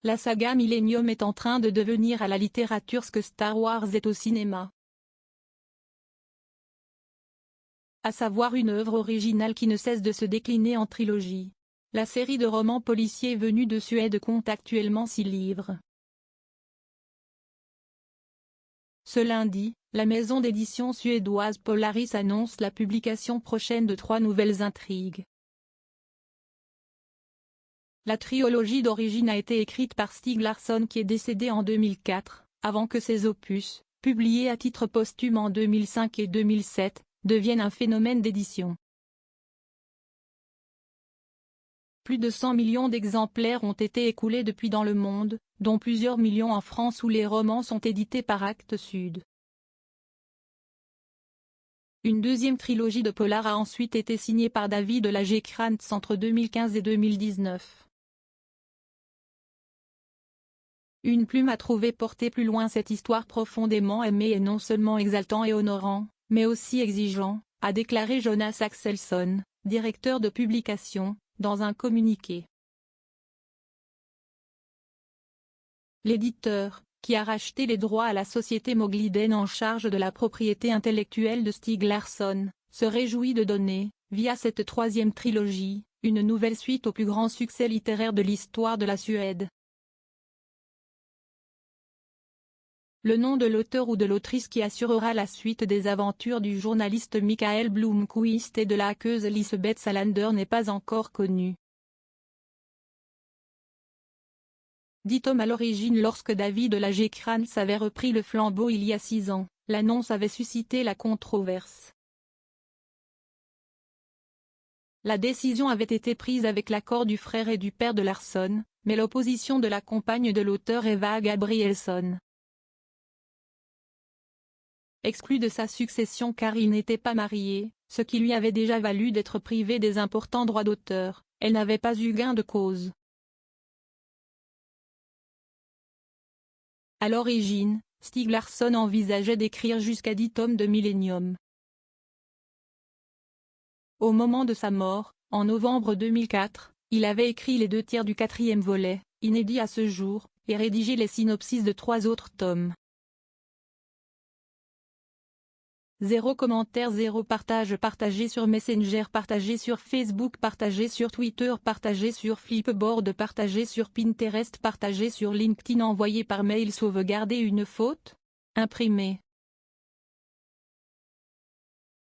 La saga Millennium est en train de devenir à la littérature ce que Star Wars est au cinéma. À savoir une œuvre originale qui ne cesse de se décliner en trilogie. La série de romans policiers venus de Suède compte actuellement 6 livres. Ce lundi, la maison d'édition suédoise Polaris annonce la publication prochaine de 3 nouvelles intrigues. La trilogie d'origine a été écrite par Stieg Larsson qui est décédé en 2004, avant que ses opus, publiés à titre posthume en 2005 et 2007, deviennent un phénomène d'édition. Plus de 100 millions d'exemplaires ont été écoulés depuis dans le monde, dont plusieurs millions en France où les romans sont édités par Actes Sud. Une deuxième trilogie de polar a ensuite été signée par David Lagercrantz entre 2015 et 2019. Une plume a trouvé porter plus loin cette histoire profondément aimée et non seulement exaltant et honorant, mais aussi exigeant, a déclaré Jonas Axelsson, directeur de publication, dans un communiqué. L'éditeur, qui a racheté les droits à la société Mogliden en charge de la propriété intellectuelle de Stieg Larsson, se réjouit de donner, via cette troisième trilogie, une nouvelle suite au plus grand succès littéraire de l'histoire de la Suède. Le nom de l'auteur ou de l'autrice qui assurera la suite des aventures du journaliste Mikael Blomqvist et de la hackeuse Elisabeth Salander n'est pas encore connu. Dit Tom à l'origine lorsque David Lagercrantz avait repris le flambeau il y a 6 ans, l'annonce avait suscité la controverse. La décision avait été prise avec l'accord du frère et du père de Larsson, mais l'opposition de la compagne de l'auteur Eva Gabrielsson. Exclu de sa succession car il n'était pas marié, ce qui lui avait déjà valu d'être privé des importants droits d'auteur, elle n'avait pas eu gain de cause. À l'origine, Stieg Larsson envisageait d'écrire jusqu'à 10 tomes de Millennium. Au moment de sa mort, en novembre 2004, il avait écrit les 2 tiers du 4e volet, inédit à ce jour, et rédigé les synopsis de 3 autres tomes. 0 commentaire, 0 partage, partagé sur Messenger, partagé sur Facebook, partagé sur Twitter, partagé sur Flipboard, partagé sur Pinterest, partagé sur LinkedIn, envoyé par mail, sauvegarder une faute, imprimé.